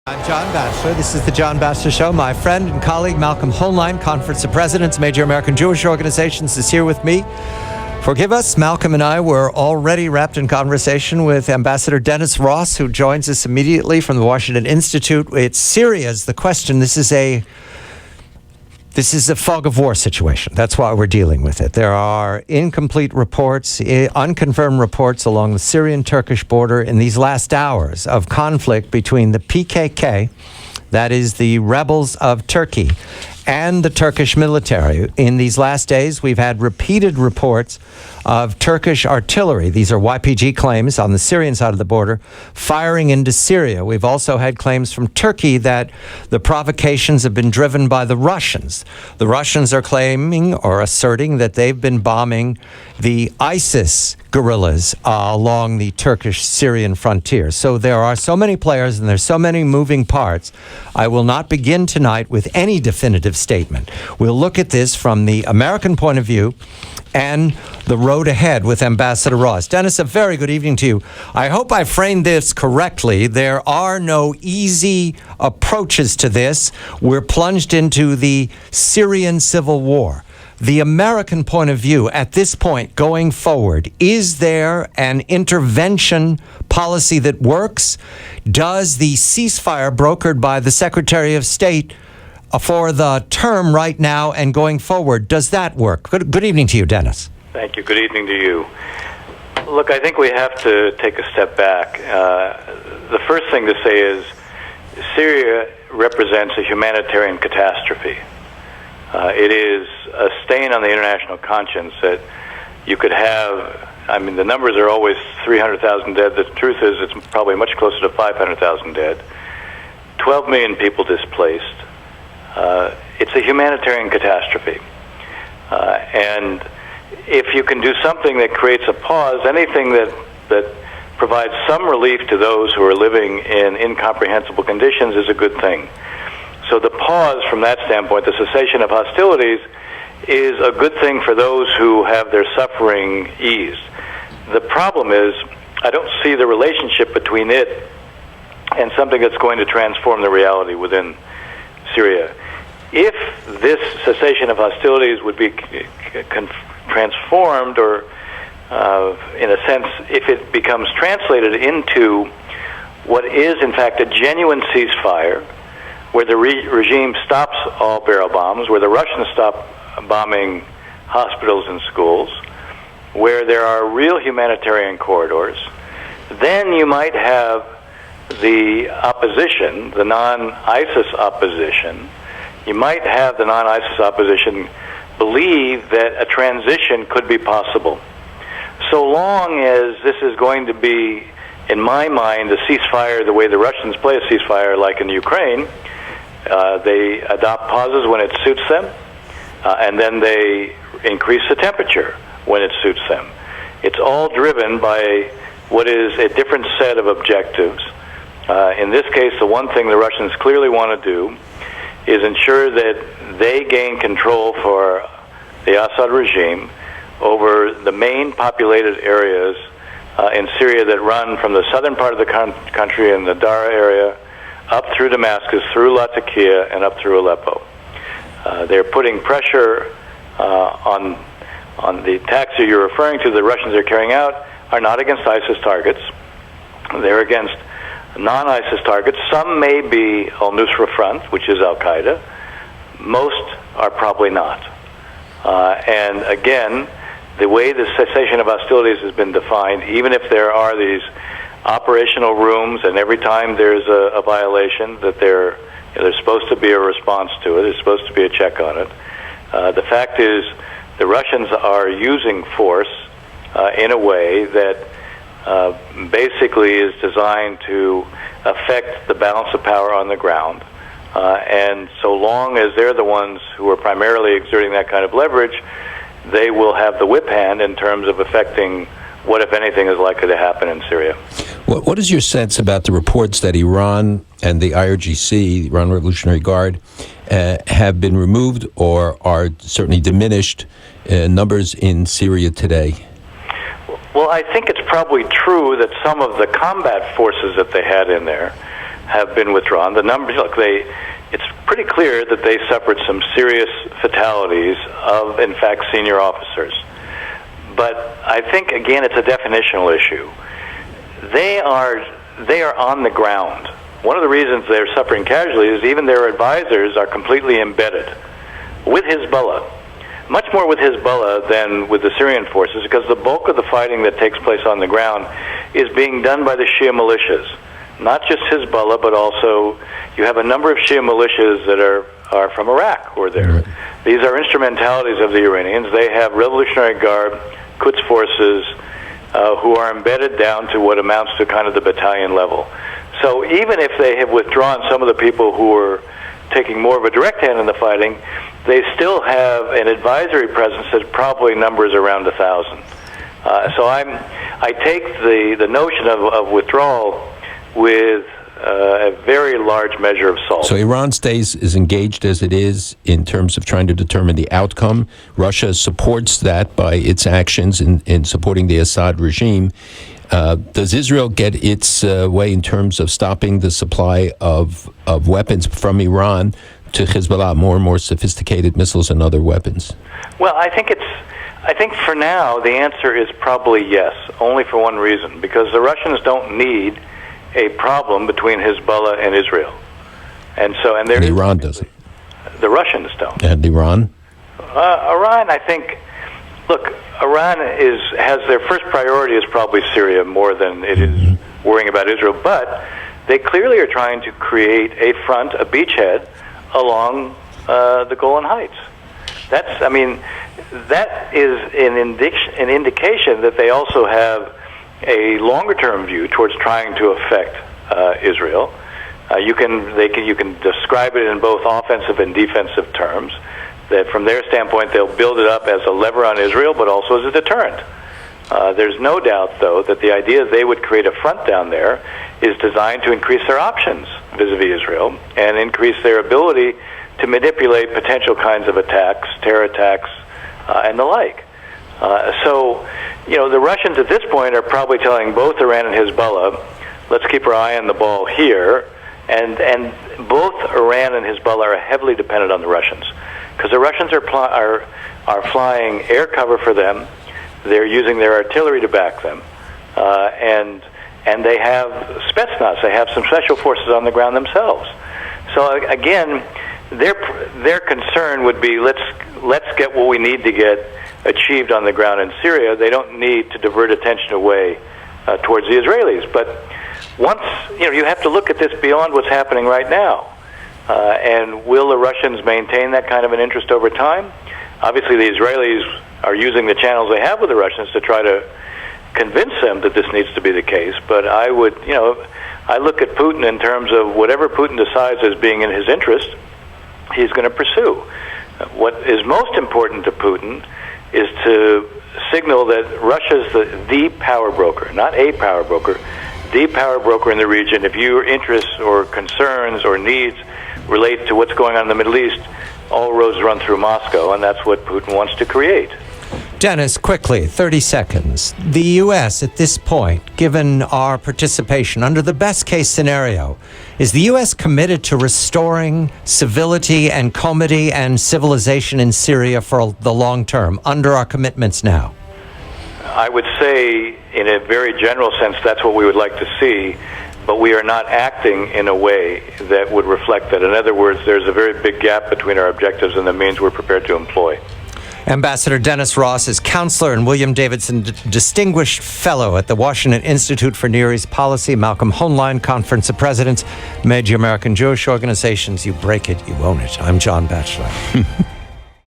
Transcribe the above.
I'm John Batchelor. This is the John Batchelor Show. My friend and colleague Malcolm Hoenlein, Conference of Presidents, major American Jewish organizations, is here with me. Forgive us, Malcolm and I were already wrapped in conversation with Ambassador Dennis Ross, who joins us immediately from the Washington Institute. It's Syria's the question. This is a fog of war situation. That's why we're dealing with it. There are incomplete reports, unconfirmed reports along the Syrian-Turkish border in these last hours of conflict between the PKK, that is the rebels of Turkey, and the Turkish military. In these last days, we've had repeated reports of Turkish artillery. These are YPG claims on the Syrian side of the border, firing into Syria. We've also had claims from Turkey that the provocations have been driven by the Russians. The Russians are claiming or asserting that they've been bombing the ISIS guerrillas along the Turkish-Syrian frontier. So there are so many players and there's so many moving parts. I will not begin tonight with any definitive statement. We'll look at this from the American point of view and the road ahead with Ambassador Ross. Dennis, a very good evening to you. I hope I framed this correctly. There are no easy approaches to this. We're plunged into the Syrian civil war. The American point of view at this point going forward, is there an intervention policy that works? Does the ceasefire brokered by the Secretary of State for the term right now and going forward, does that work? Good evening to you, Dennis. Thank you. Good evening to you. Look, I think we have to take a step back. The first thing to say is Syria represents a humanitarian catastrophe. It is a stain on the international conscience that you could have. I mean, the numbers are always 300,000 dead. The truth is it's probably much closer to 500,000 dead. 12 million people displaced. It's a humanitarian catastrophe. And if you can do something that creates a pause, anything that provides some relief to those who are living in incomprehensible conditions is a good thing. So the pause from that standpoint, the cessation of hostilities, is a good thing for those who have their suffering eased. The problem is, I don't see the relationship between it and something that's going to transform the reality within Syria. If this cessation of hostilities would be transformed, or in a sense, if it becomes translated into what is in fact a genuine ceasefire, where the regime stops all barrel bombs, where the Russians stop bombing hospitals and schools, where there are real humanitarian corridors, then you might have the opposition, the non-ISIS opposition, you might have the non-ISIS opposition believe that a transition could be possible. So long as this is going to be, in my mind, a ceasefire the way the Russians play a ceasefire, like in Ukraine, they adopt pauses when it suits them, and then they increase the temperature when it suits them. It's all driven by what is a different set of objectives. In this case, the one thing the Russians clearly want to do is ensure that they gain control for the Assad regime over the main populated areas in Syria that run from the southern part of the country in the Dara area up through Damascus, through Latakia, and up through Aleppo. They're putting pressure on the attacks that you're referring to. The Russians are carrying out are not against ISIS targets. They're against non-ISIS targets. Some may be al-Nusra Front, which is al-Qaeda. Most are probably not. And again, the way the cessation of hostilities has been defined, even if there are these operational rooms, and every time there's a violation, that there's supposed to be a response to it, there's supposed to be a check on it. The fact is, the Russians are using force in a way that basically is designed to affect the balance of power on the ground. And so long as they're the ones who are primarily exerting that kind of leverage, they will have the whip hand in terms of affecting what, if anything, is likely to happen in Syria. What is your sense about the reports that Iran and the IRGC, the Iran Revolutionary Guard, have been removed or are certainly diminished numbers in Syria today? Well, I think it's probably true that some of the combat forces that they had in there have been withdrawn. The numbers, look, it's pretty clear that they suffered some serious fatalities of, in fact, senior officers. But I think, again, it's a definitional issue. They are on the ground. One of the reasons they're suffering casualties is even their advisors are completely embedded with Hezbollah, much more with Hezbollah than with the Syrian forces, because the bulk of the fighting that takes place on the ground is being done by the Shia militias. Not just Hezbollah, but also you have a number of Shia militias that are from Iraq who are there. Right. These are instrumentalities of the Iranians. They have Revolutionary Guard, Quds forces, who are embedded down to what amounts to kind of the battalion level. So even if they have withdrawn some of the people who are taking more of a direct hand in the fighting, they still have an advisory presence that probably numbers around 1,000. So I take the notion of withdrawal with a very large measure of salt. So Iran stays as engaged as it is in terms of trying to determine the outcome. Russia supports that by its actions in supporting the Assad regime. Does Israel get its way in terms of stopping the supply of weapons from Iran to Hezbollah, more and more sophisticated missiles and other weapons? Well, I think for now the answer is probably yes, only for one reason, because the Russians don't need a problem between Hezbollah and Israel, and Iran doesn't. The Russians don't. And Iran? Iran, I think. Look, Iran has their first priority is probably Syria more than it is worrying about Israel, but they clearly are trying to create a front, a beachhead, along the Golan Heights. That is an indication that they also have a longer-term view towards trying to affect Israel. You can describe it in both offensive and defensive terms. That from their standpoint, they'll build it up as a lever on Israel, but also as a deterrent. There's no doubt, though, that the idea they would create a front down there is designed to increase their options vis-a-vis Israel and increase their ability to manipulate potential kinds of attacks, terror attacks, and the like. So, the Russians at this point are probably telling both Iran and Hezbollah, let's keep our eye on the ball here, and both Iran and Hezbollah are heavily dependent on the Russians, because the Russians are flying air cover for them, they're using their artillery to back them, and they have Spetsnaz, they have some special forces on the ground themselves. So again, their concern would be let's get what we need to get achieved on the ground in Syria. They don't need to divert attention away towards the Israelis. But once, you have to look at this beyond what's happening right now. And will the Russians maintain that kind of an interest over time? Obviously, the Israelis are using the channels they have with the Russians to try to convince them that this needs to be the case. But I would, I look at Putin in terms of whatever Putin decides as being in his interest, he's going to pursue. What is most important to Putin is to signal that Russia's the power broker, not a power broker, the power broker in the region. If your interests or concerns or needs relate to what's going on in the Middle East, all roads run through Moscow, and that's what Putin wants to create. Dennis, quickly, 30 seconds. The U.S. at this point, given our participation under the best-case scenario, is the U.S. committed to restoring civility and comity and civilization in Syria for the long term under our commitments now? I would say, in a very general sense, that's what we would like to see, but we are not acting in a way that would reflect that. In other words, there's a very big gap between our objectives and the means we're prepared to employ. Ambassador Dennis Ross is counselor and William Davidson Distinguished Fellow at the Washington Institute for Near East Policy, Malcolm Hoenlein, Conference of Presidents, Major American Jewish Organizations. You break it, you own it. I'm John Batchelor.